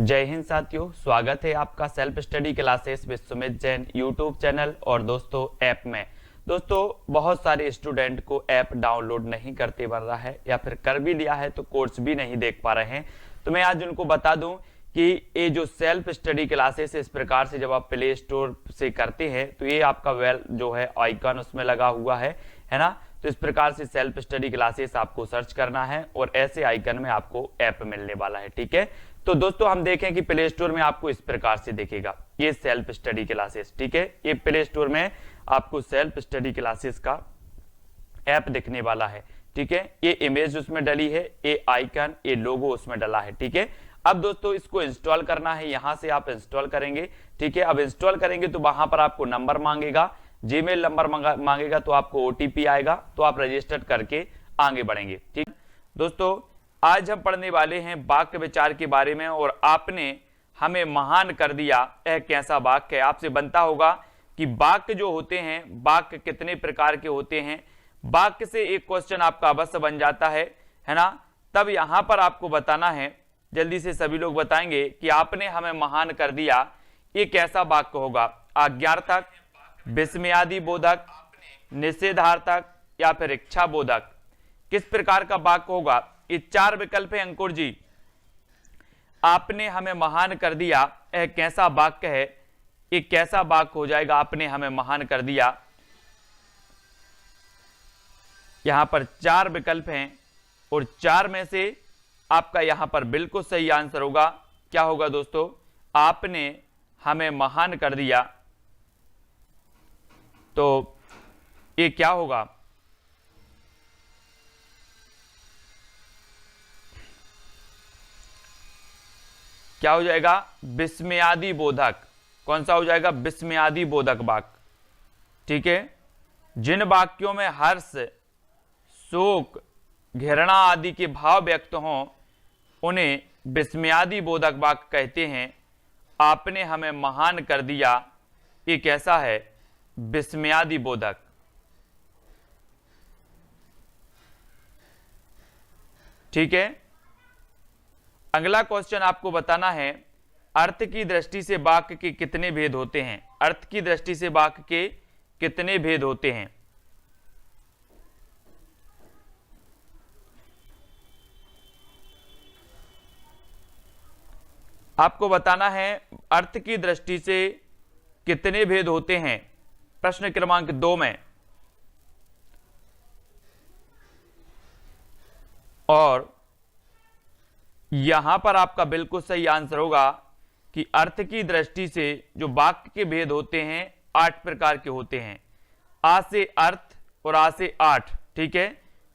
जय हिंद साथियों, स्वागत है आपका self study classes with Sumit Jain YouTube channel और दोस्तों ऐप में। दोस्तों बहुत सारे स्टूडेंट को ऐप डाउनलोड नहीं करते बन रहा है या फिर कर भी लिया है तो कोर्स भी नहीं देख पा रहे हैं। तो मैं आज उनको बता दूं कि ये जो सेल्फ स्टडी क्लासेस इस प्रकार से जब आप प्ले स्टोर से करते हैं तो ये आपका जो है आइकन उसमें लगा हुआ है ना। तो इस प्रकार से सेल्फ स्टडी क्लासेस आपको सर्च करना है और ऐसे आइकन में आपको ऐप मिलने वाला है। ठीक है, तो दोस्तों हम देखें कि प्ले स्टोर में आपको इस प्रकार से दिखेगा ये सेल्फ स्टडी क्लासेस। ठीक है, ये प्ले स्टोर में आपको सेल्फ स्टडी क्लासेस का ऐप दिखने वाला है। ठीक है, ये इमेज उसमें डली है, ये आइकन, ये लोगो उसमें डला है। ठीक है, अब दोस्तों इसको इंस्टॉल करना है, यहां से आप इंस्टॉल करेंगे। ठीक है, अब इंस्टॉल करेंगे तो वहां पर आपको नंबर मांगेगा, जीमेल नंबर मांगेगा, तो आपको ओटीपी आएगा, तो आप रजिस्टर करके आगे बढ़ेंगे। ठीक दोस्तों, आज हम पढ़ने वाले हैं वाक्य विचार के बारे में और आपने हमें महान कर दिया यह कैसा वाक्य है। आपसे बनता होगा कि वाक्य जो होते हैं, वाक्य कितने प्रकार के होते हैं। वाक्य से एक क्वेश्चन आपका अवश्य बन जाता है ना। तब यहां पर आपको बताना है, जल्दी से सभी लोग बताएंगे कि आपने हमें महान कर दिया ये कैसा वाक्य होगा। आज्ञार्थक, विस्मयादि बोधक, निषेधार्थक या फिर इच्छा बोधक, किस प्रकार का वाक्य होगा। ये चार विकल्प है अंकुर जी। आपने हमें महान कर दिया यह कैसा वाक्य है, ये कैसा वाक्य हो जाएगा। आपने हमें महान कर दिया, यहां पर चार विकल्प हैं और चार में से आपका यहां पर बिल्कुल सही आंसर होगा। क्या होगा दोस्तों, आपने हमें महान कर दिया, तो ये क्या होगा। क्या हो जाएगा, विस्मयादि बोधक। कौन सा हो जाएगा, विस्मयादि बोधक वाक्य। ठीक है, जिन वाक्यों में हर्ष, शोक, घृणा आदि के भाव व्यक्त हों उन्हें विस्मयादि बोधक वाक्य कहते हैं। आपने हमें महान कर दिया ये कैसा है, विस्मयादि बोधक। ठीक है, अगला क्वेश्चन आपको बताना है अर्थ की दृष्टि से वाक्य के कितने भेद होते हैं। अर्थ की दृष्टि से वाक्य के कितने भेद होते हैं। आपको बताना है अर्थ की दृष्टि से कितने भेद होते हैं, प्रश्न क्रमांक 2 में। और यहां पर आपका बिल्कुल सही आंसर होगा कि अर्थ की दृष्टि से जो वाक्य के भेद होते हैं 8 प्रकार के होते हैं। आ से अर्थ और आ से 8। ठीक है,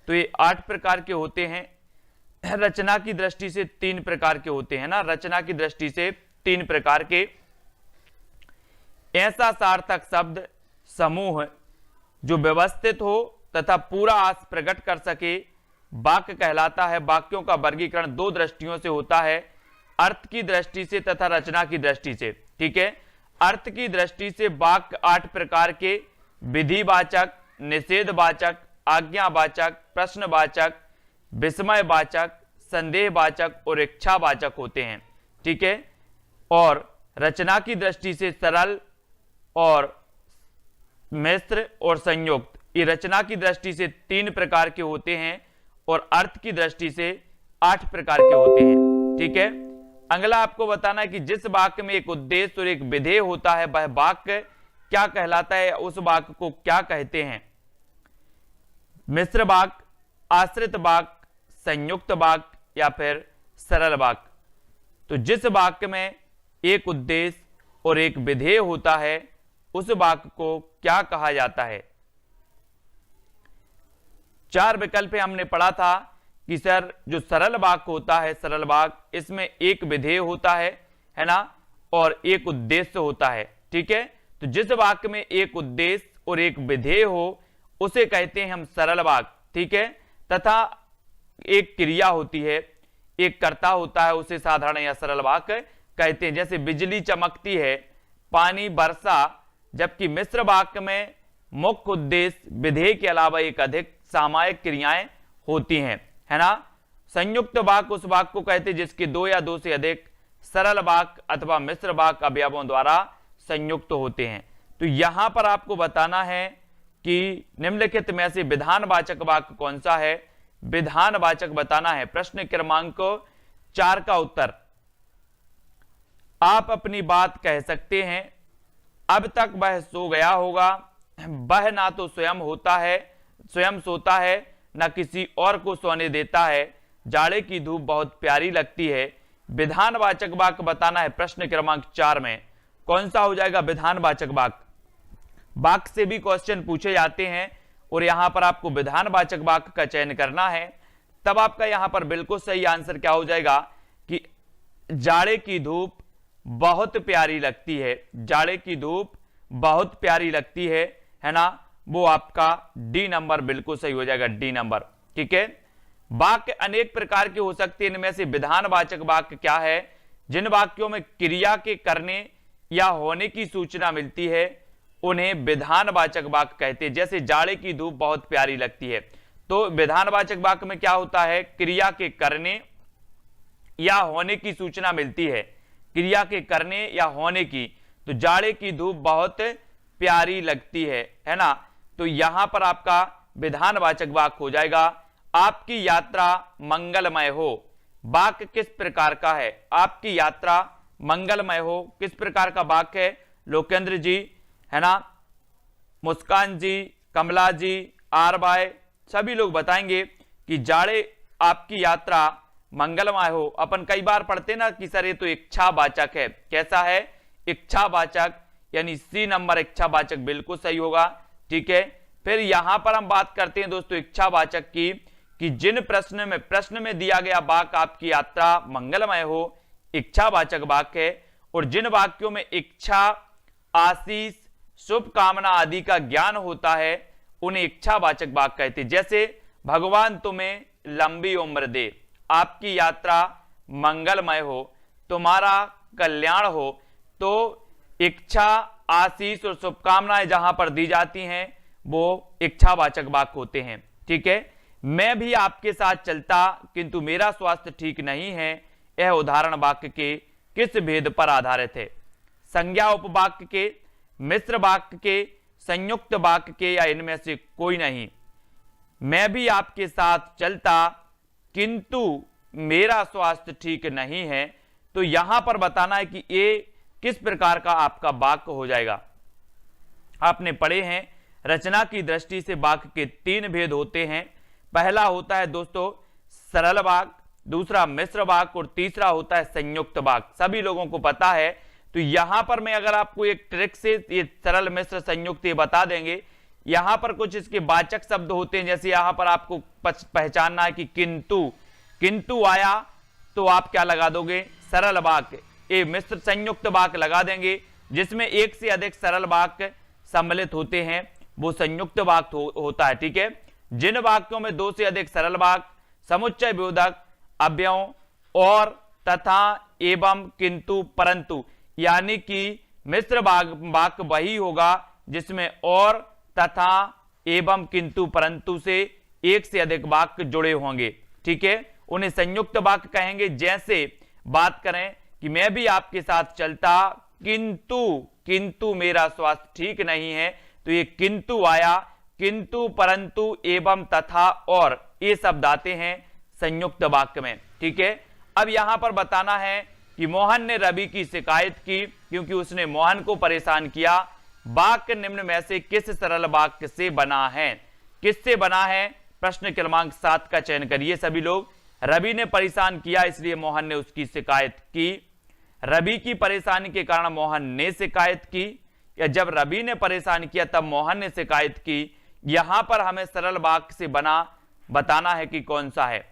तो ये 8 प्रकार के होते हैं। रचना की दृष्टि से 3 प्रकार के होते हैं ना, रचना की दृष्टि से 3 प्रकार के। ऐसा सार्थक शब्द समूह जो व्यवस्थित हो तथा पूरा आस प्रकट कर सके वाक्य कहलाता है। वाक्यों का वर्गीकरण 2 दृष्टियों से होता है, अर्थ की दृष्टि से तथा रचना की दृष्टि से। ठीक है, अर्थ की दृष्टि से वाक्य 8 प्रकार के विधिवाचक, निषेधवाचक, आज्ञावाचक, प्रश्नवाचक, विस्मयवाचक, संदेहवाचक और इच्छावाचक होते हैं। ठीक है, और रचना की दृष्टि से सरल और मिश्र और संयुक्त, ये रचना की दृष्टि से 3 प्रकार के होते हैं और अर्थ की दृष्टि से 8 प्रकार के होते हैं। ठीक है, अगला आपको बताना है कि जिस वाक्य में एक उद्देश्य और एक विधेय होता है वह वाक्य क्या कहलाता है, उस वाक्य को क्या कहते हैं। मिश्र वाक्य, आश्रित वाक्य, संयुक्त वाक्य या फिर सरल वाक्य। तो जिस वाक्य में एक उद्देश्य और एक विधेय होता है उस वाक्य को क्या कहा जाता है। 4 विकल्प हमने पढ़ा था कि सर जो सरल वाक्य होता है, सरल वाक्य, इसमें एक विधेय होता है ना, और एक उद्देश्य होता है। ठीक है, तो जिस वाक्य में एक उद्देश्य और एक विधेय हो उसे कहते हैं हम सरल वाक्य। ठीक है, तथा एक क्रिया होती है, एक कर्ता होता है, उसे साधारण या सरल वाक्य कहते हैं। जैसे बिजली चमकती है, पानी बरसा, जबकि मिश्र वाक्य में मुख्य उद्देश्य विधेय के अलावा एक अधिक सामायिक क्रियाएं होती हैं, है ना। संयुक्त वाक्य उस वाक्य को कहते हैं जिसके 2 या 2 से अधिक सरल वाक्य अथवा मिश्र वाक्य अवयवों द्वारा संयुक्त होते हैं। तो यहां पर आपको बताना है कि निम्नलिखित में से विधानवाचक वाक्य कौन सा है, विधानवाचक बताना है। प्रश्न क्रमांक 4 का उत्तर, आप अपनी बात कह सकते हैं। अब तक वह सो गया होगा, वह ना तो स्वयं सोता है न किसी और को सोने देता है, जाड़े की धूप बहुत प्यारी लगती है। विधानवाचक वाक्य बताना है। प्रश्न क्रमांक 4 में कौन सा हो जाएगा विधानवाचक वाक्य। वाक्य से भी क्वेश्चन पूछे जाते हैं और यहां पर आपको विधानवाचक वाक्य का चयन करना है, तब आपका यहां पर बिल्कुल सही आंसर क्या हो जाएगा कि जाड़े की धूप बहुत प्यारी लगती है, जाड़े की धूप बहुत प्यारी लगती है ना, वो आपका डी नंबर बिल्कुल सही हो जाएगा, डी नंबर। ठीक है, वाक्य अनेक प्रकार के हो सकते हैं। इनमें से विधानवाचक वाक्य क्या है, जिन वाक्यों में क्रिया के करने या होने की सूचना मिलती है उन्हें विधानवाचक वाक्य कहते हैं। जैसे जाड़े की धूप बहुत प्यारी लगती है, तो विधानवाचक वाक्य में क्या होता है, क्रिया के करने या होने की सूचना मिलती है, क्रिया के करने या होने की। तो जाड़े की धूप बहुत प्यारी लगती है ना। तो यहां पर आपका विधानवाचक वाक्य हो जाएगा आपकी यात्रा मंगलमय हो। वाक्य किस प्रकार का है, आपकी यात्रा मंगलमय हो, किस प्रकार का वाक्य है, लोकेंद्र जी है ना, मुस्कान जी, कमला जी, आर बाय, सभी लोग बताएंगे कि जाड़े आपकी यात्रा मंगलमय हो। अपन कई बार पढ़ते ना कि सर ये तो इच्छावाचक है, कैसा है, इच्छावाचक, यानी सी नंबर इच्छावाचक बिल्कुल सही होगा। ठीक है, फिर यहां पर हम बात करते हैं दोस्तों इच्छावाचक की, कि जिन प्रश्न में दिया गया वाक्य आपकी यात्रा मंगलमय हो, इच्छावाचक वाक्य है, और जिन वाक्यों में इच्छा, आशीष, शुभकामना आदि का ज्ञान होता है उन्हें इच्छावाचक वाक्य कहते हैं। जैसे भगवान तुम्हें लंबी उम्र दे, आपकी यात्रा मंगलमय हो, तुम्हारा कल्याण हो। तो इच्छा, आशीष और शुभकामनाएं जहां पर दी जाती हैं वो इच्छावाचक वाक्य होते हैं। ठीक है, मैं भी आपके साथ चलता किंतु मेरा स्वास्थ्य ठीक नहीं है, यह उदाहरण वाक्य के किस भेद पर आधारित है, संज्ञा उपवाक्य के, मिश्र वाक्य के, संयुक्त वाक्य के, या इनमें से कोई नहीं। मैं भी आपके साथ चलता किंतु मेरा स्वास्थ्य ठीक नहीं है, तो यहां पर बताना है कि ये किस प्रकार का आपका वाक्य हो जाएगा। आपने पढ़े हैं रचना की दृष्टि से वाक्य के 3 भेद होते हैं। पहला होता है दोस्तों सरल वाक्य, दूसरा मिश्र वाक्य और तीसरा होता है संयुक्त वाक्य। सभी लोगों को पता है। तो यहां पर मैं अगर आपको एक ट्रिक से ये सरल, मिश्र, संयुक्त ये बता देंगे, यहां पर कुछ इसके वाचक शब्द होते हैं। जैसे यहां पर आपको पहचानना है कि किंतु आया, तो आप क्या लगा दोगे, सरल वाक्य। ये मिश्र संयुक्त वाक्य लगा देंगे, जिसमें एक से अधिक सरल वाक्य सम्मिलित होते हैं वो संयुक्त वाक्य होता है। ठीक है, जिन वाक्यों में 2 से अधिक सरल वाक्य, समुच्चय बोधक, अव्ययों और, तथा, एवं, किंतु, परंतु, यानी कि मिश्र वाक्य वही होगा जिसमें और, तथा, एवं, किंतु, परंतु से एक से अधिक वाक्य जुड़े होंगे। ठीक है, उन्हें संयुक्त वाक्य कहेंगे। जैसे बात करें कि मैं भी आपके साथ चलता किंतु मेरा स्वास्थ्य ठीक नहीं है, तो ये किंतु आया, किंतु, परंतु, एवं, तथा और, ये शब्द आते हैं संयुक्त वाक्य में। ठीक है, अब यहां पर बताना है कि मोहन ने रवि की शिकायत की क्योंकि उसने मोहन को परेशान किया। वाक्य निम्न में से किस सरल वाक्य से बना है, किससे बना है, प्रश्न क्रमांक 7 का चयन करिए सभी लोग। रवि ने परेशान किया इसलिए मोहन ने उसकी शिकायत की, रवि की परेशानी के कारण मोहन ने शिकायत की, या जब रवि ने परेशान किया तब मोहन ने शिकायत की। यहां पर हमें सरल वाक्य से बना बताना है कि कौन सा है।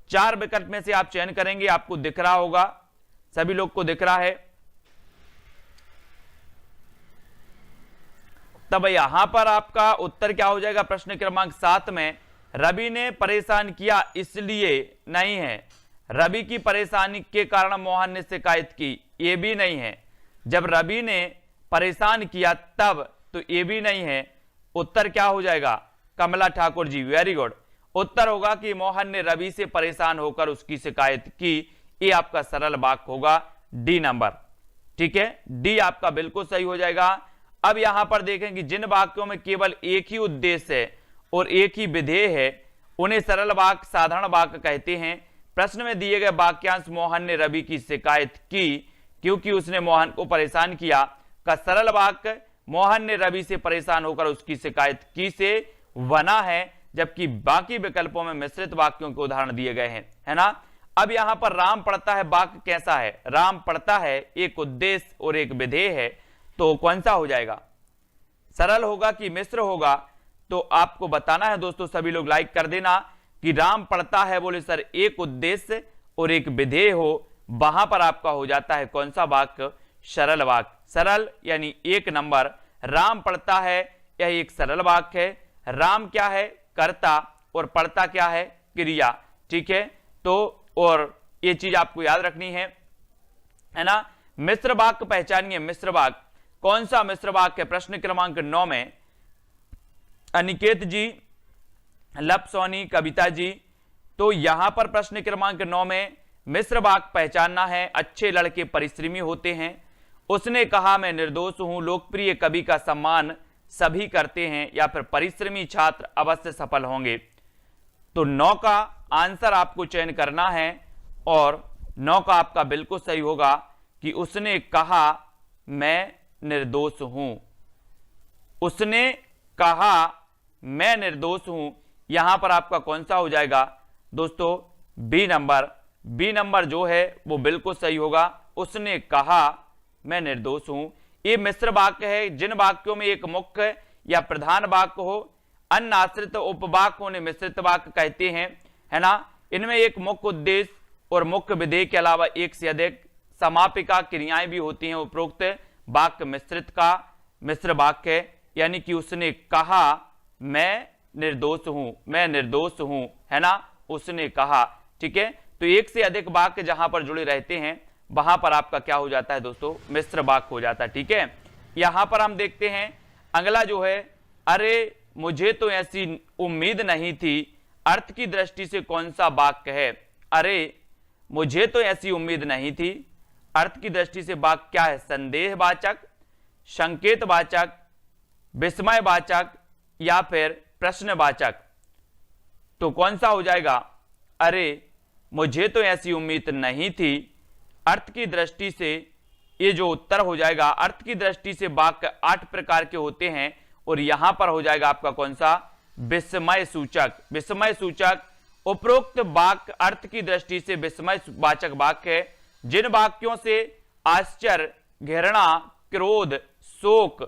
4 विकल्प में से आप चयन करेंगे, आपको दिख रहा होगा, सभी लोग को दिख रहा है। तब यहां पर आपका उत्तर क्या हो जाएगा, प्रश्न क्रमांक 7 में रवि ने परेशान किया इसलिए नहीं है, रवि की परेशानी के कारण मोहन ने शिकायत की, ये भी नहीं है। जब रवि ने परेशान किया तब, तो ये भी नहीं है। उत्तर क्या हो जाएगा, कमला ठाकुर जी, वेरी गुड। उत्तर होगा कि मोहन ने रवि से परेशान होकर उसकी शिकायत की, ये आपका सरल वाक्य होगा, डी नंबर, ठीक है, डी आपका बिल्कुल सही हो जाएगा। अब यहां पर देखें कि जिन वाक्यों में केवल एक ही उद्देश्य है और एक ही विधेय है उन्हें सरल वाक्य, साधारण वाक्य कहते हैं। प्रश्न में दिए गए वाक्यांश मोहन ने रवि की शिकायत की क्योंकि उसने मोहन को परेशान किया का सरल वाक्य मोहन ने रवि से परेशान होकर उसकी शिकायत की से बना है, जबकि बाकी विकल्पों में मिश्रित वाक्यों के उदाहरण दिए गए हैं, है ना। अब यहां पर राम पढ़ता है वाक्य कैसा है, राम पढ़ता है एक उद्देश्य और एक विधेय है, तो कौन सा हो जाएगा, सरल होगा कि मिश्र होगा, तो आपको बताना है दोस्तों। सभी लोग लाइक कर देना कि राम पढ़ता है बोले सर एक उद्देश्य और एक विधेय हो, वहां पर आपका हो जाता है कौन सा वाक्य, सरल वाक्य। सरल यानी एक नंबर, राम पढ़ता है यह एक सरल वाक्य है। राम क्या है, कर्ता, और पढ़ता क्या है, क्रिया, ठीक है। तो और ये चीज आपको याद रखनी है ना। मिश्र वाक्य पहचानिए, मिश्र वाक्य कौन सा मिश्र वाक्य है, प्रश्न क्रमांक 9 में अनिकेत जी, लप सोनी, कविता जी। तो यहां पर प्रश्न क्रमांक 9 में मिश्र वाक्य पहचानना है। अच्छे लड़के परिश्रमी होते हैं, उसने कहा मैं निर्दोष हूं, लोकप्रिय कवि का सम्मान सभी करते हैं, या फिर परिश्रमी छात्र अवश्य सफल होंगे। तो 9 का आंसर आपको चयन करना है और 9 का आपका बिल्कुल सही होगा कि उसने कहा मैं निर्दोष हूं, उसने कहा मैं निर्दोष हूं। यहां पर आपका कौन सा हो जाएगा दोस्तों, बी नंबर। बी नंबर जो है वो बिल्कुल सही होगा, उसने कहा मैं निर्दोष हूं। ये मिश्र वाक्य है। जिन वाक्यों में एक मुख्य या प्रधान वाक्य हो, अन्य आश्रित उपवाक्यों ने मिश्रित वाक्य कहते हैं, है ना। इनमें एक मुख्य उद्देश्य और मुख्य विधेय के अलावा एक से अधिक समापिका क्रियाएं भी होती हैं। उपरोक्त वाक्य मिश्रित का मिश्र वाक्य है, यानी कि उसने कहा मैं निर्दोष हूं, मैं निर्दोष हूं, है ना, उसने कहा, ठीक है। तो एक से अधिक वाक्य जहां पर जुड़े रहते हैं वहां पर आपका क्या हो जाता है दोस्तों, मिश्र वाक्य हो जाता है, ठीक है। यहां पर हम देखते हैं अगला जो है, अरे मुझे तो ऐसी उम्मीद नहीं थी, अर्थ की दृष्टि से कौन सा वाक्य है। अरे मुझे तो ऐसी उम्मीद नहीं थी, अर्थ की दृष्टि से वाक्य क्या है, संदेहवाचक, संकेतवाचक, विस्मयवाचक या फिर प्रश्नवाचक। तो कौन सा हो जाएगा, अरे मुझे तो ऐसी उम्मीद नहीं थी, अर्थ की दृष्टि से ये जो उत्तर हो जाएगा। अर्थ की दृष्टि से वाक्य 8 प्रकार के होते हैं और यहां पर हो जाएगा आपका कौन सा, विस्मय सूचक। विस्मय सूचक उपरोक्त वाक्य अर्थ की दृष्टि से विस्मय वाचक वाक्य है। जिन वाक्यों से आश्चर्य, घृणा, क्रोध, शोक,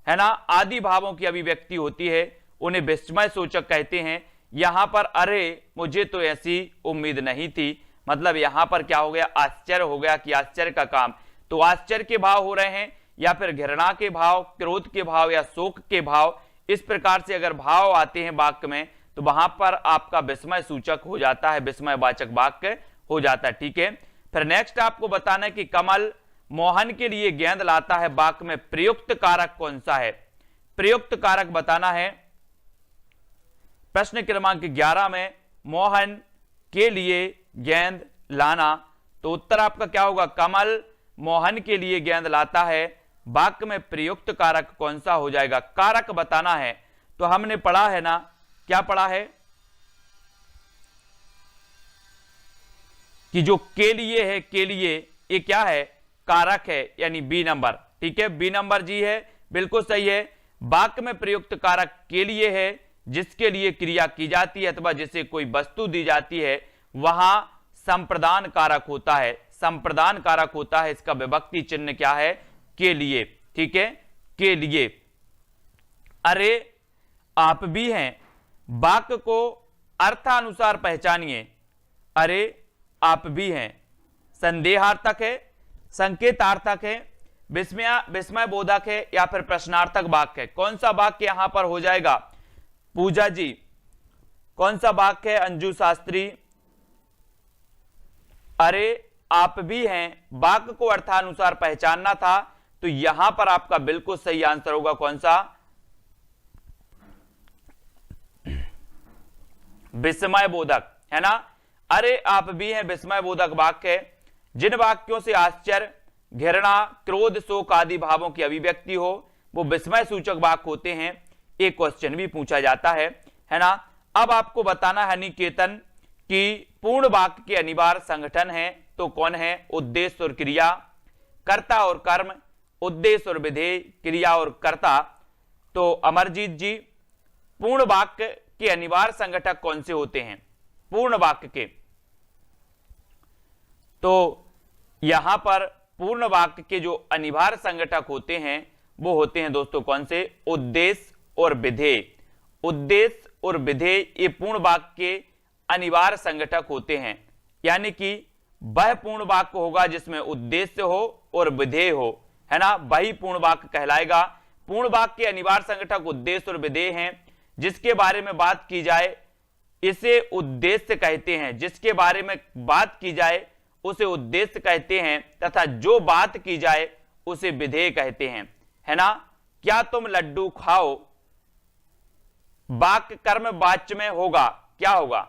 है ना, आदि भावों की अभिव्यक्ति होती है उन्हें विस्मय सूचक कहते हैं। यहां पर अरे मुझे तो ऐसी उम्मीद नहीं थी, मतलब यहां पर क्या हो गया, आश्चर्य हो गया कि आश्चर्य का काम, तो आश्चर्य के भाव हो रहे हैं या फिर घृणा के भाव, क्रोध के भाव या शोक के भाव। इस प्रकार से अगर भाव आते हैं वाक्य में तो वहां पर आपका विस्मय सूचक हो जाता है, विस्मयवाचक वाक्य हो जाता है, ठीक है। फिर नेक्स्ट आपको बताना है कि कमल मोहन के लिए गेंद लाता है, वाक्य में प्रयुक्त कारक कौन सा है, प्रयुक्त कारक बताना है। प्रश्न क्रमांक 11 में मोहन के लिए गेंद लाना, तो उत्तर आपका क्या होगा, कमल मोहन के लिए गेंद लाता है, वाक्य में प्रयुक्त कारक कौन सा हो जाएगा, कारक बताना है। तो हमने पढ़ा है ना, क्या पढ़ा है कि जो के लिए है, के लिए ये क्या है, कारक है, यानी बी नंबर, ठीक है, बी नंबर जी है, बिल्कुल सही है। वाक्य में प्रयुक्त कारक के लिए है, जिसके लिए क्रिया की जाती है अथवा जिसे कोई वस्तु दी जाती है, वहां संप्रदान कारक होता है, संप्रदान कारक होता है। इसका विभक्ति चिन्ह क्या है, के लिए, ठीक है, के लिए। अरे आप भी हैं, वाक्य को अर्थानुसार पहचानिए। अरे आप भी हैं संदेहार्थक है, संकेतार्थक है, विस्मय बोधक है या फिर प्रश्नार्थक वाक्य है। कौन सा वाक्य यहां पर हो जाएगा, पूजा जी कौन सा वाक्य है, अंजू शास्त्री। अरे आप भी हैं, वाक्य को अर्थानुसार पहचानना था, तो यहां पर आपका बिल्कुल सही आंसर होगा कौन सा, विस्मय बोधक, है ना। अरे आप भी हैं विस्मय बोधक वाक्य है। जिन वाक्यों से आश्चर्य, घृणा, क्रोध, शोक आदि भावों की अभिव्यक्ति हो वो विस्मय सूचक वाक्य होते हैं। एक क्वेश्चन भी पूछा जाता है ना। अब आपको बताना है निकेतन कि पूर्ण वाक्य के अनिवार्य संगठन है तो कौन है? उद्देश्य और क्रिया, कर्ता और कर्म, उद्देश्य और विधेय, क्रिया और कर्ता। तो अमरजीत जी, पूर्ण वाक्य के अनिवार्य संगठक कौन से होते हैं पूर्ण वाक्य के? तो यहां पर पूर्ण वाक्य के जो अनिवार्य संगठक होते हैं वो होते हैं दोस्तों कौन से? उद्देश्य और विधेय। उद्देश्य और विधेय ये पूर्ण वाक्य के अनिवार्य संगठक होते हैं, यानी कि वह पूर्ण वाक्य होगा जिसमें उद्देश्य हो और विधेय हो, है ना, वही पूर्ण वाक्य कहलाएगा। पूर्ण वाक्य के अनिवार्य संगठक उद्देश्य और विधेय हैं। जिसके बारे में बात की जाए इसे उद्देश्य कहते हैं, जिसके बारे में बात की जाए उसे उद्देश्य कहते हैं, तथा जो बात की जाए उसे विधेय कहते हैं, है ना। क्या तुम लड्डू खाओ वाक्य कर्म वाच्य में होगा, क्या होगा?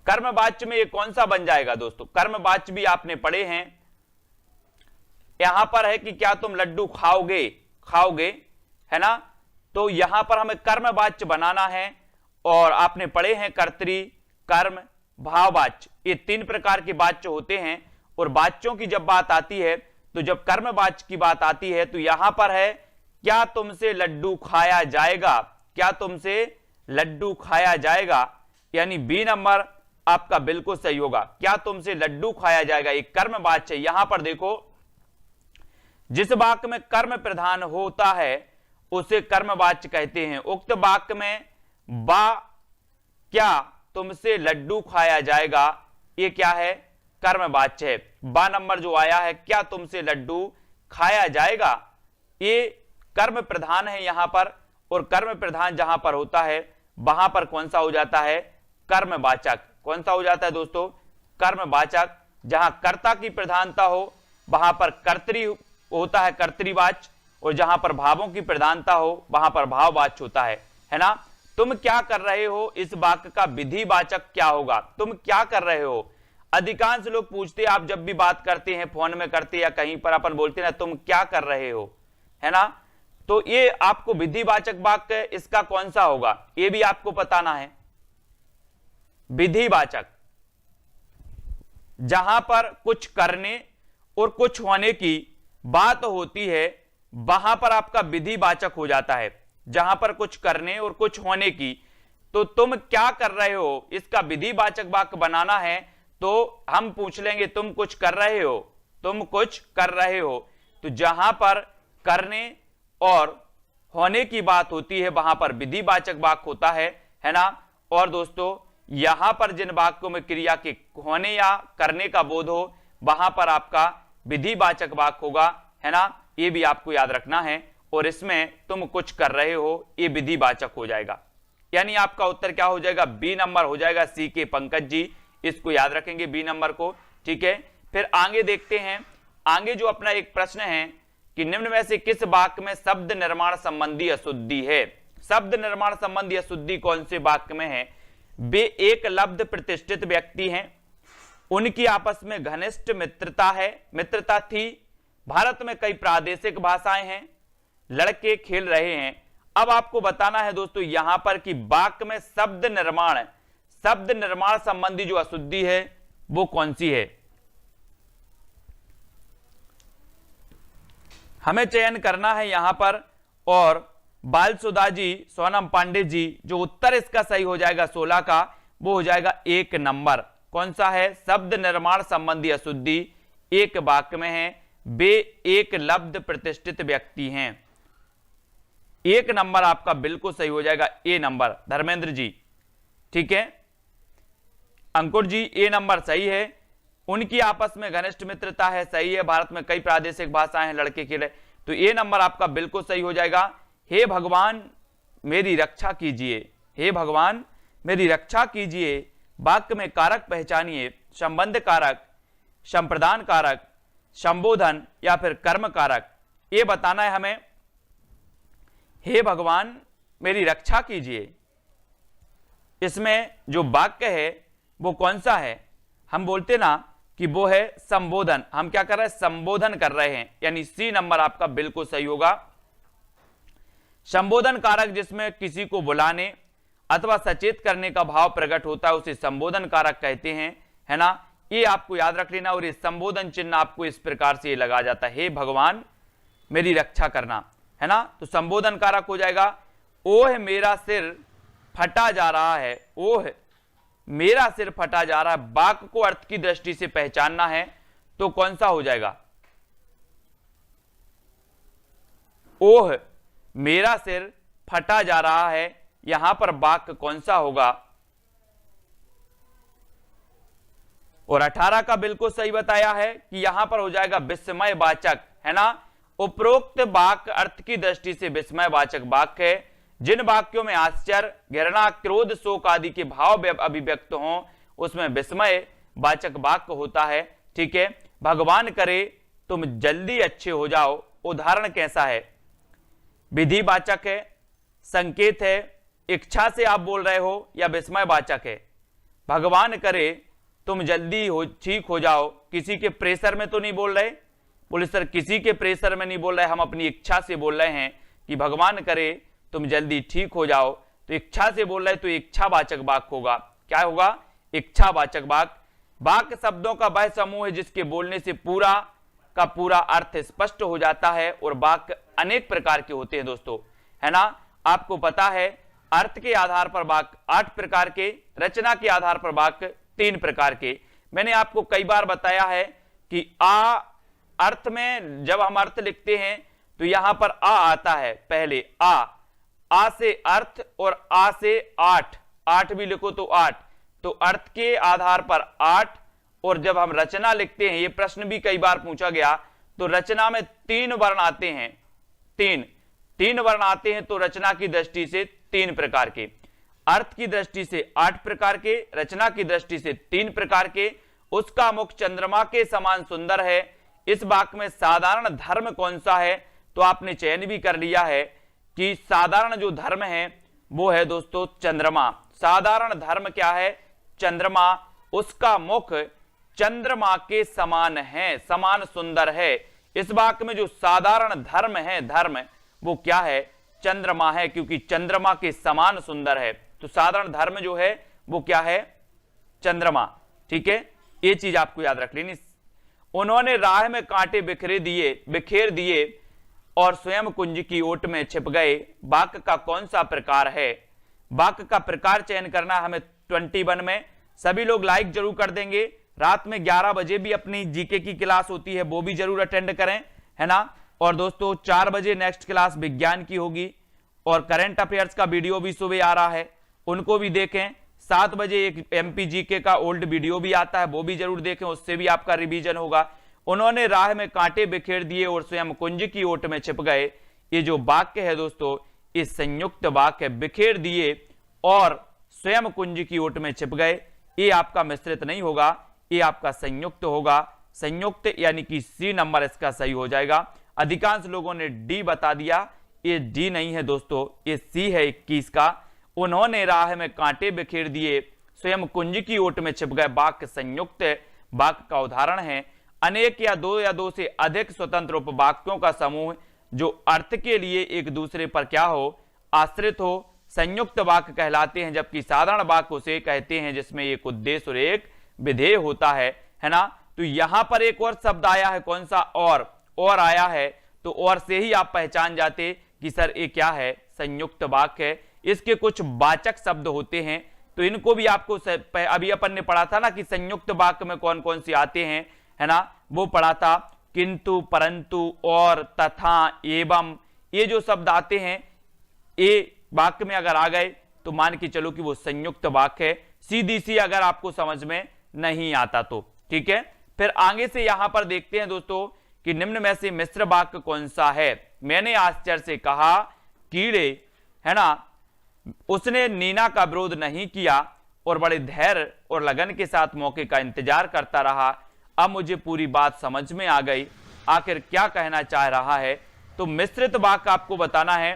कर्म वाच्य में ये कौन सा बन जाएगा दोस्तों? कर्म वाच्य भी आपने पढ़े हैं। यहां पर है कि क्या तुम लड्डू खाओगे, खाओगे, है ना। तो यहां पर हमें कर्म वाच्य बनाना है और आपने पढ़े हैं कर्तरी, कर्म, भाववाच्य, ये 3 प्रकार के वाच्य होते हैं। और वाच्यों की जब बात आती है तो जब कर्म वाच्य की बात आती है तो यहां पर है क्या तुमसे लड्डू खाया जाएगा, क्या तुमसे लड्डू खाया जाएगा, यानी बी नंबर आपका बिल्कुल सही होगा। क्या तुमसे लड्डू खाया जाएगा, एक कर्म वाच्य। यहां पर देखो जिस वाक्य में कर्म प्रधान होता है उसे कर्म वाच्य कहते हैं। उक्त वाक्य में बा क्या तुमसे लड्डू खाया जाएगा, ये क्या है? कर्म वाच्य है। बा नंबर जो आया है क्या तुमसे लड्डू खाया जाएगा, ये कर्म प्रधान है यहां पर। और कर्म प्रधान जहां पर होता है वहां पर कौन सा हो जाता है? कर्मवाचक। कौन सा हो जाता है दोस्तों? कर्मवाचक। जहां कर्ता की प्रधानता हो वहां पर कर्तरी होता है, कर्तरीवाच्य। और जहां पर भावों की प्रधानता हो वहां पर भाववाच्य होता है ना। तुम क्या कर रहे हो, इस वाक्य का विधिवाचक क्या होगा? तुम क्या कर रहे हो? अधिकांश लोग पूछते हैं, आप जब भी बात करते हैं फोन में करते हैं या कहीं पर अपन बोलते हैं ना तुम क्या कर रहे हो, है ना। तो ये आपको विधिवाचक वाक्य इसका कौन सा होगा ये भी आपको बताना है। विधिवाचक जहां पर कुछ करने और कुछ होने की बात होती है वहां पर आपका विधिवाचक हो जाता है। जहां पर कुछ करने और कुछ होने की, तो तुम क्या कर रहे हो इसका विधिवाचक वाक्य बनाना है। तो हम पूछ लेंगे तुम कुछ कर रहे हो, तुम कुछ कर रहे हो। तो जहां पर करने और होने की बात होती है वहां पर विधिवाचक वाक्य होता है ना। और दोस्तों यहां पर जिन वाक्यों में क्रिया के होने या करने का बोध हो वहां पर आपका विधिवाचक वाक्य होगा, है ना। ये भी आपको याद रखना है। और इसमें तुम कुछ कर रहे हो ये विधिवाचक हो जाएगा, यानी आपका उत्तर क्या हो जाएगा? बी नंबर हो जाएगा। सी के पंकज जी इसको याद रखेंगे बी नंबर को, ठीक है। फिर आगे देखते हैं, आगे जो अपना एक प्रश्न है कि निम्न में से किस वाक्य में शब्द निर्माण संबंधी अशुद्धि है? शब्द निर्माण संबंधी अशुद्धि कौन से वाक्य में है? वे एक लब्ध प्रतिष्ठित व्यक्ति हैं, उनकी आपस में घनिष्ठ मित्रता थी, भारत में कई प्रादेशिक भाषाएं हैं, लड़के खेल रहे हैं। अब आपको बताना है दोस्तों यहां पर कि वाक्य में शब्द निर्माण संबंधी जो अशुद्धि है वो कौन सी है? हमें चयन करना है यहां पर। और बालसुधा जी, सोनम पांडे जी, जो उत्तर इसका सही हो जाएगा 16 का वो हो जाएगा 1 नंबर। कौन सा है? शब्द निर्माण संबंधी अशुद्धि एक वाक्य में है, वे एक लब्ध प्रतिष्ठित व्यक्ति हैं। 1 नंबर आपका बिल्कुल सही हो जाएगा, ए नंबर। धर्मेंद्र जी, ठीक है। अंकुर जी, ए नंबर सही है। उनकी आपस में घनिष्ठ मित्रता है, सही है। भारत में कई प्रादेशिक भाषाएं हैं, लड़के खेले, तो ए नंबर आपका बिल्कुल सही हो जाएगा। हे भगवान मेरी रक्षा कीजिए, हे भगवान मेरी रक्षा कीजिए वाक्य में कारक पहचानिए, संबंध कारक, संप्रदान कारक, संबोधन या फिर कर्म कारक, ये बताना है हमें। हे भगवान मेरी रक्षा कीजिए, इसमें जो वाक्य है वो कौन सा है? हम बोलते ना कि वो है संबोधन। हम क्या कर रहे हैं? संबोधन कर रहे हैं, यानी सी नंबर आपका बिल्कुल सही होगा। संबोधन कारक जिसमें किसी को बुलाने अथवा सचेत करने का भाव प्रकट होता है उसे संबोधन कारक कहते हैं, है ना। ये आपको याद रख लेना। और ये संबोधन चिन्ह आपको इस प्रकार से लगा जाता है, हे भगवान मेरी रक्षा करना, है ना। तो संबोधन कारक हो जाएगा ओह मेरा सिर फटा जा रहा है, ओह मेरा सिर फटा जा रहा है। वाक्य को अर्थ की दृष्टि से पहचानना है तो कौन सा हो जाएगा? ओह मेरा सिर फटा जा रहा है, यहां पर वाक्य कौन सा होगा? और 18 का बिल्कुल सही बताया है कि यहां पर हो जाएगा विस्मयवाचक, है ना। उपरोक्त वाक्य अर्थ की दृष्टि से विस्मयवाचक वाक्य है। जिन वाक्यों में आश्चर्य, घृणा, क्रोध, शोक आदि के भाव अभिव्यक्त हों उसमें विस्मयवाचक वाक्य होता है, ठीक है। भगवान करे तुम जल्दी अच्छे हो जाओ, उदाहरण कैसा है? विधिवाचक है, संकेत है, इच्छा से आप बोल रहे हो या विस्मयवाचक है? भगवान करे तुम जल्दी ठीक हो जाओ, किसी के प्रेशर में तो नहीं बोल रहे, बोले सर किसी के प्रेशर में नहीं बोल रहे, हम अपनी इच्छा से बोल रहे हैं कि भगवान करे तुम जल्दी ठीक हो जाओ। तो इच्छा से बोल रहे तो इच्छावाचक वाक्य होगा। क्या होगा? इच्छावाचक वाक्य। वाक्य शब्दों का वह समूह है जिसके बोलने से पूरा का पूरा अर्थ स्पष्ट हो जाता है। और वाक्य अनेक प्रकार के होते हैं दोस्तों, है ना। आपको पता है अर्थ के आधार पर वाक्य 8 प्रकार के, रचना के आधार पर वाक्य 3 प्रकार के। मैंने आपको कई बार बताया है कि आ अर्थ में जब हम अर्थ लिखते हैं तो यहां पर आ आता है पहले, आ से अर्थ और आ से 8 भी लिखो तो 8, तो अर्थ के आधार पर 8। और जब हम रचना लिखते हैं, ये प्रश्न भी कई बार पूछा गया, तो रचना में 3 वर्ण आते हैं, 3 वर्ण आते हैं। तो रचना की दृष्टि से 3 प्रकार के, अर्थ की दृष्टि से 8 प्रकार के, रचना की दृष्टि से 3 प्रकार के। उसका मुख चंद्रमा के समान सुंदर है। इस वाक्य में साधारण धर्म कौन सा है? तो आपने चयन भी कर लिया है कि साधारण जो धर्म है वो है दोस्तों चंद्रमा। साधारण धर्म क्या है? चंद्रमा। उसका मुख चंद्रमा के समान है, समान सुंदर है। इस वाक्य में जो साधारण धर्म है, धर्म वो क्या है? चंद्रमा है, क्योंकि चंद्रमा के समान सुंदर है। तो साधारण धर्म जो है वो क्या है? चंद्रमा, ठीक है। ये चीज आपको याद रख लेनी। उन्होंने राह में कांटे बिखेर दिए और स्वयं कुंज की ओट में छिप गए। वाक्य का कौन सा प्रकार है? वाक्य का प्रकार चयन करना हमें 21 में। सभी लोग लाइक जरूर कर देंगे। रात में 11 बजे भी अपनी जीके की क्लास होती है, वो भी जरूर अटेंड करें, है ना। और दोस्तों 4 बजे नेक्स्ट क्लास विज्ञान की होगी और करंट अफेयर्स का वीडियो भी सुबह आ रहा है, उनको भी देखें। 7 बजे एक एमपी जीके का ओल्ड वीडियो भी आता है, वो भी जरूर देखें, उससे भी आपका रिवीजन होगा। उन्होंने राह में कांटे बिखेर दिए और स्वयं कुंज की ओट में छिप गए। ये जो वाक्य है दोस्तों, इस संयुक्त वाक्य बिखेर दिए और स्वयं कुंज की ओट में छिप गए, ये आपका मिश्रित नहीं होगा, ये आपका संयुक्त होगा। संयुक्त यानी कि सी नंबर इसका सही हो जाएगा। अधिकांश लोगों ने डी बता दिया, ये डी नहीं है दोस्तों, ये सी है 21 का। उन्होंने राह में कांटे बिखेर दिए, स्वयं कुंज की ओट में छिप गए। वाक्य संयुक्त वाक्य का उदाहरण है। अनेक या दो से अधिक स्वतंत्र उपवाक्यों का समूह जो अर्थ के लिए एक दूसरे पर क्या हो? आश्रित हो, संयुक्त वाक्य कहलाते हैं। जबकि साधारण वाक्य उसे कहते हैं जिसमें एक उद्देश्य और एक विधेय होता है ना। तो यहां पर एक और शब्द आया है, कौन सा? और आया है, तो और से ही आप पहचान जाते कि सर ये क्या है? संयुक्त वाक्य है। इसके कुछ वाचक शब्द होते हैं, तो इनको भी आपको अभी अपन ने पढ़ा था ना कि संयुक्त वाक्य में कौन कौन से आते हैं, है ना, वो पढ़ा था। किंतु, परंतु, और, तथा, एवं, ये जो शब्द आते हैं, ये वाक्य में अगर आ गए तो मान के चलो कि वो संयुक्त वाक्य है। सीधी सी अगर आपको समझ में नहीं आता तो, ठीक है। फिर आगे से यहां पर देखते हैं दोस्तों कि निम्न में से मिश्र वाक्य कौन सा है? मैंने आश्चर्य से कहा, कीड़े, है ना, उसने नीना का विरोध नहीं किया और बड़े धैर्य और लगन के साथ मौके का इंतजार करता रहा। अब मुझे पूरी बात समझ में आ गई, आखिर क्या कहना चाह रहा है। तो मिश्रित वाक्य आपको बताना है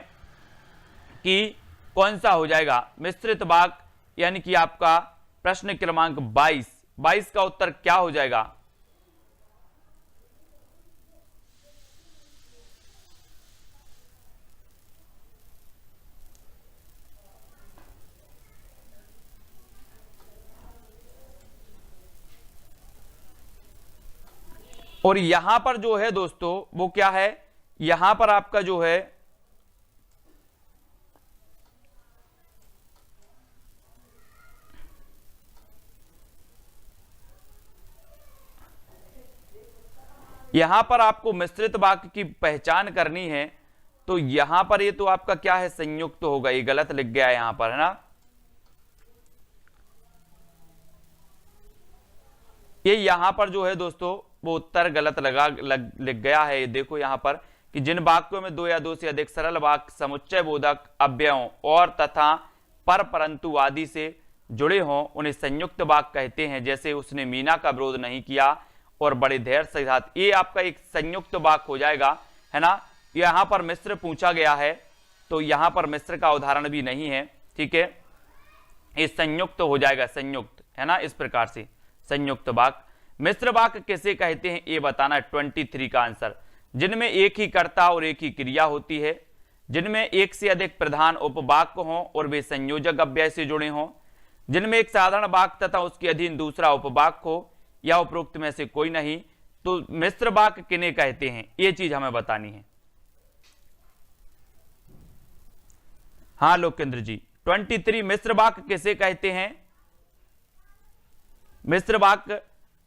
कि कौन सा हो जाएगा। मिश्रित वाक्य यानी कि आपका प्रश्न क्रमांक 22, 22 का उत्तर क्या हो जाएगा? और यहां पर जो है दोस्तों वो क्या है, यहां पर आपका जो है यहां पर आपको मिश्रित वाक्य की पहचान करनी है। तो यहां पर ये तो आपका क्या है, संयुक्त होगा, ये गलत लिख गया है यहां पर, है ना। ये यहां पर जो है दोस्तों वो उत्तर गलत लिख गया है। ये देखो यहां पर कि जिन वाक्यों में दो या दो से अधिक सरल वाक्य समुच्चय बोधक अव्ययों और तथा पर परंतु आदि से जुड़े हों उन्हें संयुक्त वाक्य कहते हैं। जैसे उसने मीना का विरोध नहीं किया और बड़े धैर्य से साथ, ये आपका एक संयुक्त वाक्य हो जाएगा, है ना। यहां पर मिश्र पूछा गया है तो यहां पर मिश्र का उदाहरण भी नहीं है, ठीक है। ये संयुक्त हो जाएगा, संयुक्त, है ना। इस प्रकार से संयुक्त वाक्य। मिश्र वाक्य किसे कहते हैं ये बताना है 23 का आंसर। जिनमें एक ही कर्ता और एक ही क्रिया होती है, जिनमें एक से अधिक प्रधान उपवाक्य हों और वे संयोजक अव्यय से जुड़े हों, जिनमें एक साधारण वाक्य तथा उसके अधीन दूसरा उपवाक्य हो या उपरोक्त में से कोई नहीं। तो मिश्र वाक्य किन्हें कहते हैं ये चीज हमें बतानी है। हाँ लोकेंद्र जी, 23 मिश्र वाक्य किसे कहते हैं? मिश्र वाक्य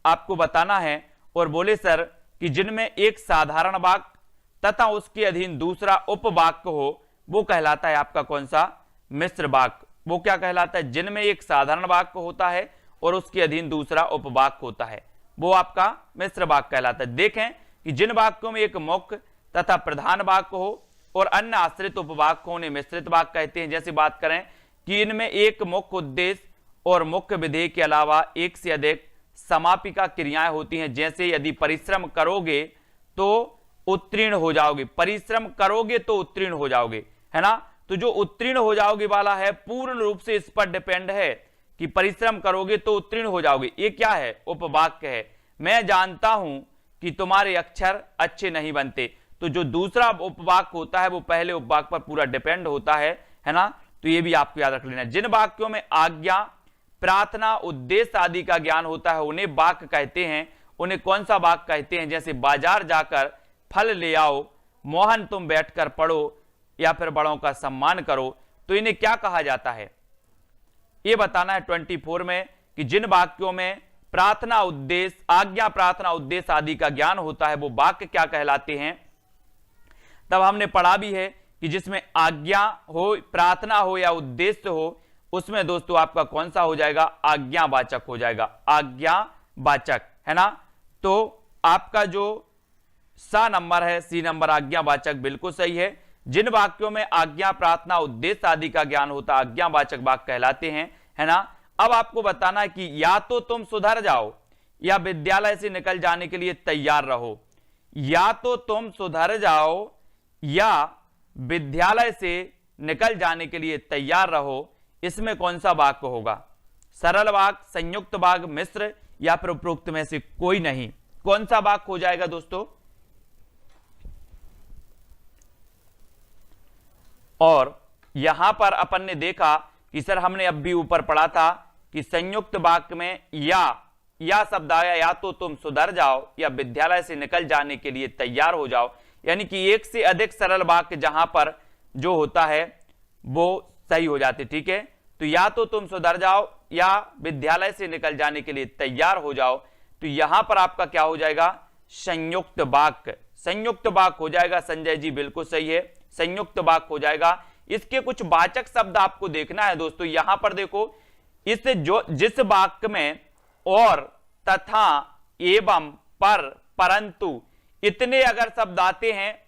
आपको बताना है। और बोले सर कि जिनमें एक साधारण वाक्य तथा उसके अधीन दूसरा उपवाक्य हो वो कहलाता है आपका कौन सा? मिश्र वाक्य। वो क्या कहलाता है? जिनमें एक साधारण वाक्य होता है और उसके अधीन दूसरा उपवाक्य होता है, वो आपका मिश्र वाक्य कहलाता है। देखें कि जिन वाक्यों में एक मुख्य तथा प्रधान वाक्य हो और अन्य आश्रित उपवाक्य हो उन्हें मिश्रित वाक्य कहते हैं। जैसे बात करें कि इनमें एक मुख्य उद्देश्य और मुख्य विधेय के अलावा एक से अधिक समापिका क्रियाएं होती हैं। जैसे यदि परिश्रम करोगे तो उत्तीर्ण हो जाओगे, परिश्रम करोगे तो उत्तीर्ण हो जाओगे, है ना। तो जो उत्तीर्ण हो जाओगे वाला है पूर्ण रूप से इस पर डिपेंड है कि परिश्रम करोगे तो उत्तीर्ण हो जाओगे। ये क्या है? उपवाक्य है। मैं जानता हूं कि तुम्हारे अक्षर अच्छे नहीं बनते, तो जो दूसरा उपवाक्य होता है वो पहले उपवाक्य पर पूरा डिपेंड होता है ना। तो ये भी आपको याद रख लेना। जिन वाक्यों में आज्ञा, प्रार्थना, उद्देश्य आदि का ज्ञान होता है उन्हें वाक्य कहते हैं। उन्हें कौन सा वाक्य कहते हैं? जैसे बाजार जाकर फल ले आओ, मोहन तुम बैठकर पढ़ो, या फिर बड़ों का सम्मान करो। तो इन्हें क्या कहा जाता है ये बताना है 24 में कि जिन वाक्यों में प्रार्थना, उद्देश्य, आज्ञा, प्रार्थना, उद्देश्य आदि का ज्ञान होता है वो वाक्य क्या कहलाते हैं। तब हमने पढ़ा भी है कि जिसमें आज्ञा हो, प्रार्थना हो या उद्देश्य हो उसमें दोस्तों आपका कौन सा हो जाएगा? आज्ञावाचक हो जाएगा, आज्ञावाचक, है ना। तो आपका जो सा नंबर है, सी नंबर, आज्ञावाचक, बिल्कुल सही है। जिन वाक्यों में आज्ञा, प्रार्थना, उद्देश्य आदि का ज्ञान होता है आज्ञावाचक वाक्य कहलाते हैं, है ना। अब आपको बताना है कि या तो तुम सुधर जाओ या विद्यालय से निकल जाने के लिए तैयार रहो। या तो तुम सुधर जाओ या विद्यालय से निकल जाने के लिए तैयार रहो, इसमें कौन सा वाक्य होगा? सरल वाक्य, संयुक्त वाक्य, मिश्र, या फिर उपरोक्त में से कोई नहीं? कौन सा वाक्य हो जाएगा दोस्तों? और यहां पर अपन ने देखा कि सर हमने अब भी ऊपर पढ़ा था कि संयुक्त वाक्य में या शब्द आया, या तो तुम सुधर जाओ या विद्यालय से निकल जाने के लिए तैयार हो जाओ। यानी कि एक से अधिक सरल वाक्य जहां पर जो होता है वो सही हो जाते, ठीक है। तो या तो तुम सुधर जाओ या विद्यालय से निकल जाने के लिए तैयार हो जाओ। तो यहां पर आपका क्या हो जाएगा? संयुक्त वाक्य, संयुक्त वाक्य हो जाएगा। संजय जी बिल्कुल सही है, संयुक्त वाक्य हो जाएगा। इसके कुछ वाचक शब्द आपको देखना है दोस्तों। यहां पर देखो, इस जो जिस वाक्य में और, तथा, एवं, पर, परंतु इतने अगर शब्द आते हैं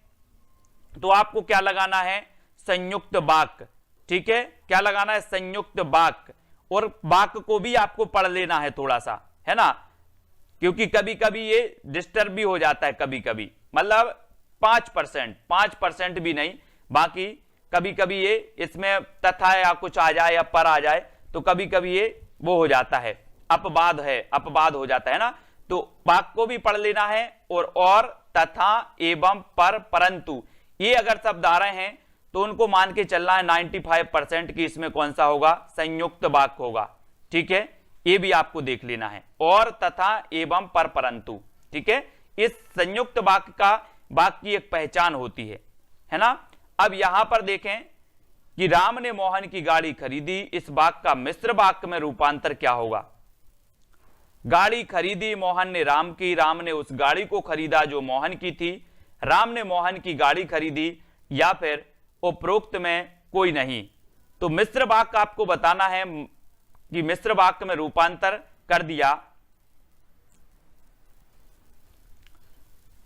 तो आपको क्या लगाना है? संयुक्त वाक्य, ठीक है। क्या लगाना है? संयुक्त वाक्य। और वाक्य को भी आपको पढ़ लेना है थोड़ा सा, है ना, क्योंकि कभी कभी ये डिस्टर्ब भी हो जाता है, कभी कभी मतलब 5% भी नहीं, बाकी कभी कभी ये इसमें तथा या कुछ आ जाए या पर आ जाए तो कभी कभी ये वो हो जाता है अपवाद, है अपवाद हो जाता है ना। तो वाक्य को भी पढ़ लेना है, और तथा, एवं, पर, परंतु, ये अगर शब्द आ रहे हैं तो उनको मान के चलना है 95% की इसमें कौन सा होगा, संयुक्त वाक्य होगा। ठीक है, ये भी आपको देख लेना है, और, तथा, एवं, पर, परंतु। ठीक है, इस संयुक्त वाक्य की एक पहचान होती है ना। अब यहां पर देखें कि राम ने मोहन की गाड़ी खरीदी, इस वाक्य का मिश्र वाक्य में रूपांतर क्या होगा। गाड़ी खरीदी मोहन ने राम की, राम ने उस गाड़ी को खरीदा जो मोहन की थी, राम ने मोहन की गाड़ी खरीदी, या फिर उपरोक्त में कोई नहीं। तो मिश्र वाक्य आपको बताना है कि मिश्र वाक्य में रूपांतर कर दिया।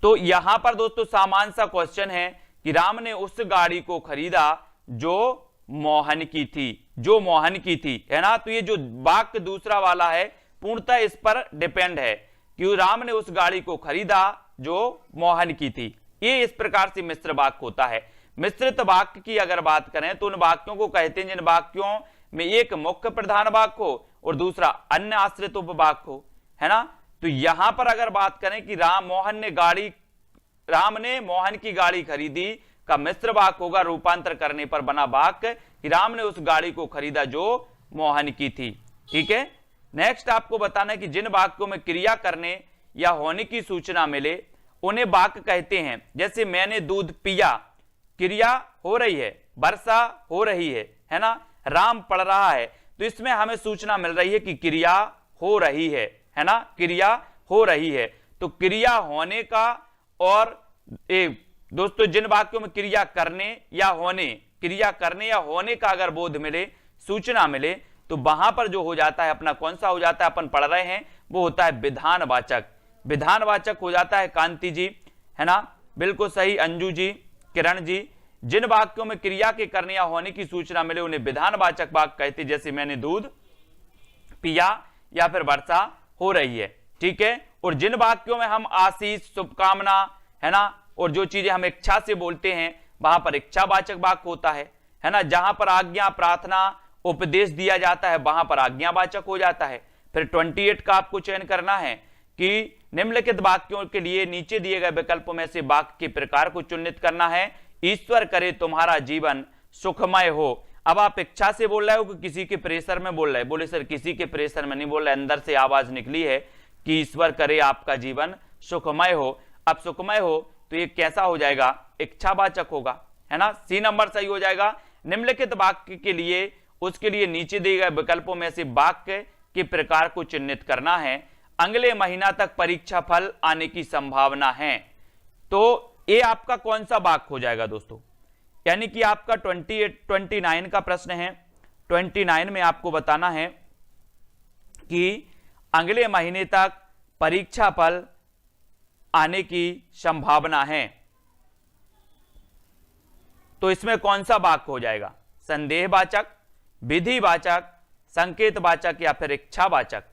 तो यहां पर दोस्तों सामान्य सा क्वेश्चन है कि राम ने उस गाड़ी को खरीदा जो मोहन की थी, जो मोहन की थी, है ना। तो ये जो वाक्य दूसरा वाला है पूर्णतः इस पर डिपेंड है कि राम ने उस गाड़ी को खरीदा जो मोहन की थी। ये इस प्रकार से मिश्र वाक्य होता है। मिश्रित वाक्य की अगर बात करें तो उन वाक्यों को कहते हैं जिन वाक्यों में एक मुख्य प्रधान वाक्य हो और दूसरा अन्य आश्रित उपवाक्य हो, है ना। तो यहां पर अगर बात करें कि राम ने मोहन की गाड़ी खरीदी का मिश्र वाक्य होगा रूपांतर करने पर बना वाक्य कि राम ने उस गाड़ी को खरीदा जो मोहन की थी। ठीक है, नेक्स्ट आपको बताना है कि जिन वाक्यों में क्रिया करने या होने की सूचना मिले उन्हें वाक्य कहते हैं। जैसे मैंने दूध पिया, क्रिया हो रही है, वर्षा हो रही है ना, राम पढ़ रहा है, तो इसमें हमें सूचना मिल रही है कि क्रिया हो रही है ना, क्रिया हो रही है। तो क्रिया होने का, और दोस्तों जिन वाक्यों में क्रिया करने या होने का अगर बोध मिले, सूचना मिले, तो वहां पर जो हो जाता है अपना कौन सा हो जाता है, अपन पढ़ रहे हैं, वो होता है विधानवाचक। विधानवाचक हो जाता है कांति जी, है ना, बिल्कुल सही, अंजू जी, किरण जी। जिन वाक्यों में क्रिया के करने या होने की सूचना मिले उन्हें विधानवाचक वाक्य कहते, जैसे मैंने दूध पिया या फिर वर्षा हो रही है। ठीक है, और जिन वाक्यों में हम आशीष, शुभकामना, है ना, और जो चीजें हम इच्छा से बोलते हैं वहां पर इच्छावाचक वाक्य होता है ना। जहां पर आज्ञा, प्रार्थना, उपदेश दिया जाता है वहां पर आज्ञावाचक हो जाता है। फिर 28 का आपको चयन करना है कि निम्नलिखित वाक्यों के लिए नीचे दिए गए विकल्पों में से वाक्य के प्रकार को चिन्हित करना है। ईश्वर करे तुम्हारा जीवन सुखमय हो। अब आप इच्छा से बोल रहे हो कि किसी के प्रेशर में बोल रहे हैं? बोले सर किसी के प्रेशर में नहीं बोल रहे, अंदर से आवाज निकली है कि ईश्वर करे आपका जीवन सुखमय हो। अब सुखमय हो तो ये कैसा हो जाएगा, इच्छावाचक होगा, है ना। सी नंबर सही हो जाएगा। निम्नलिखित वाक्य के लिए उसके लिए नीचे दिए गए विकल्पों में से वाक्य के प्रकार को चिन्हित करना है। अगले महीना तक परीक्षा फल आने की संभावना है। तो ये आपका कौन सा वाक्य हो जाएगा दोस्तों, यानी कि आपका 29 का प्रश्न है। 29 में आपको बताना है कि अगले महीने तक परीक्षा फल आने की संभावना है। तो इसमें कौन सा वाक्य हो जाएगा, संदेहवाचक, विधिवाचक, संकेतवाचक या फिर इच्छावाचक।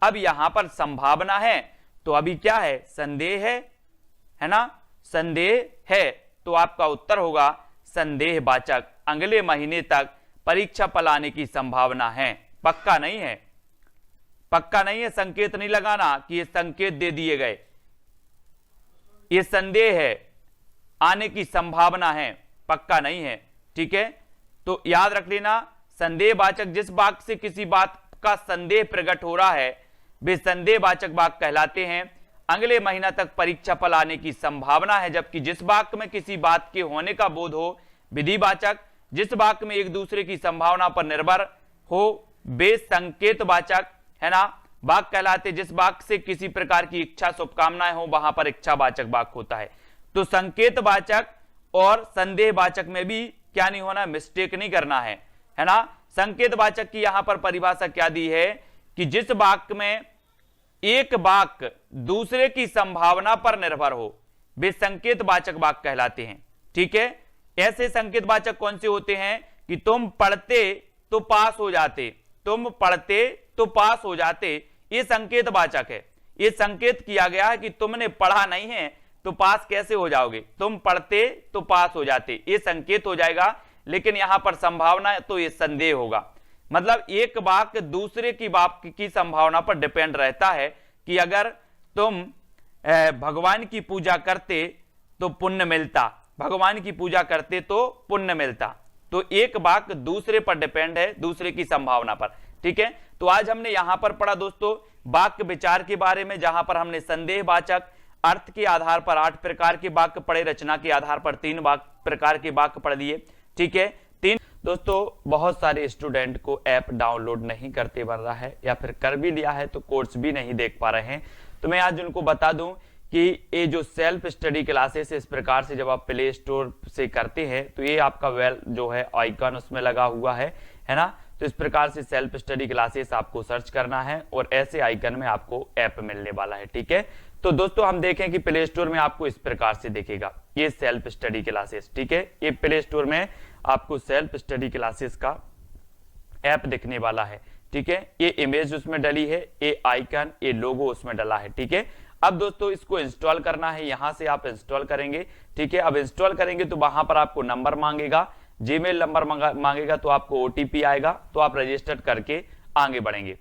अब यहां पर संभावना है तो अभी क्या है, संदेह है ना, संदेह है, तो आपका उत्तर होगा संदेहवाचक। अगले महीने तक परीक्षा फल आने की संभावना है, पक्का नहीं है, पक्का नहीं है। संकेत नहीं लगाना कि ये संकेत दे दिए गए, ये संदेह है, आने की संभावना है, पक्का नहीं है। ठीक है, तो याद रख लेना, संदेहवाचक जिस वाक्य से किसी बात का संदेह प्रकट हो रहा है वे संदेहवाचक वाक्य कहलाते हैं। अगले महीना तक परीक्षा फल आने की संभावना है, जबकि जिस वाक्य में किसी बात के होने का बोध हो, विधिवाचक। जिस वाक्य में एक दूसरे की संभावना पर निर्भर हो वे संकेतवाचक, है ना, वाक्य कहलाते। जिस वाक्य से किसी प्रकार की इच्छा, शुभकामनाएं हो वहां पर इच्छावाचक वाक्य होता है। तो संकेतवाचक और संदेहवाचक में भी क्या नहीं होना, मिस्टेक नहीं करना है ना। संकेतवाचक की यहां पर परिभाषा क्या दी है कि जिस वाक्य में एक वाक्य दूसरे की संभावना पर निर्भर हो वे संकेतवाचक वाक्य कहलाते हैं। ठीक है, ऐसे संकेतवाचक कौन से होते हैं कि तुम पढ़ते तो पास हो जाते, तुम पढ़ते तो पास हो जाते, ये संकेतवाचक है। ये संकेत किया गया है कि तुमने पढ़ा नहीं है तो पास कैसे हो जाओगे, तुम पढ़ते तो पास हो जाते, ये संकेत हो जाएगा। लेकिन यहां पर संभावना तो ये संदेह होगा। मतलब एक वाक्य दूसरे की वाक्य की संभावना पर डिपेंड रहता है कि अगर तुम भगवान की पूजा करते तो पुण्य मिलता, भगवान की पूजा करते तो पुण्य मिलता। तो एक वाक्य दूसरे पर डिपेंड है, दूसरे की संभावना पर। ठीक है, तो आज हमने यहां पर पढ़ा दोस्तों वाक्य विचार के बारे में, जहां पर हमने संदेहवाचक, अर्थ के आधार पर 8 प्रकार के वाक्य पढ़े, रचना के आधार पर 3 प्रकार के वाक्य पढ़ दिए। ठीक है, 3। दोस्तों बहुत सारे स्टूडेंट को ऐप डाउनलोड नहीं करते बन रहा है, या फिर कर भी लिया है तो कोर्स भी नहीं देख पा रहे हैं। तो मैं आज उनको बता दूं कि ये जो सेल्फ स्टडी क्लासेस इस प्रकार से जब आप प्ले स्टोर से करते हैं तो ये आपका वेल जो है आइकन उसमें लगा हुआ है ना। तो इस प्रकार से सेल्फ स्टडी क्लासेस आपको सर्च करना है और ऐसे आइकन में आपको ऐप मिलने वाला है। ठीक है, तो दोस्तों हम देखें कि प्ले स्टोर में आपको इस प्रकार से दिखेगा ये सेल्फ स्टडी क्लासेस। ठीक है, ये प्ले स्टोर में आपको सेल्फ स्टडी क्लासेस का ऐप दिखने वाला है। ठीक है, ये इमेज उसमें डली है, ये आइकन, ये लोगो उसमें डला है। ठीक है, अब दोस्तों इसको इंस्टॉल करना है, यहां से आप इंस्टॉल करेंगे। ठीक है, अब इंस्टॉल करेंगे तो वहां पर आपको नंबर मांगेगा, जीमेल नंबर मांगेगा, तो आपको ओटीपी आएगा, तो आप रजिस्टर करके आगे बढ़ेंगे। ठीक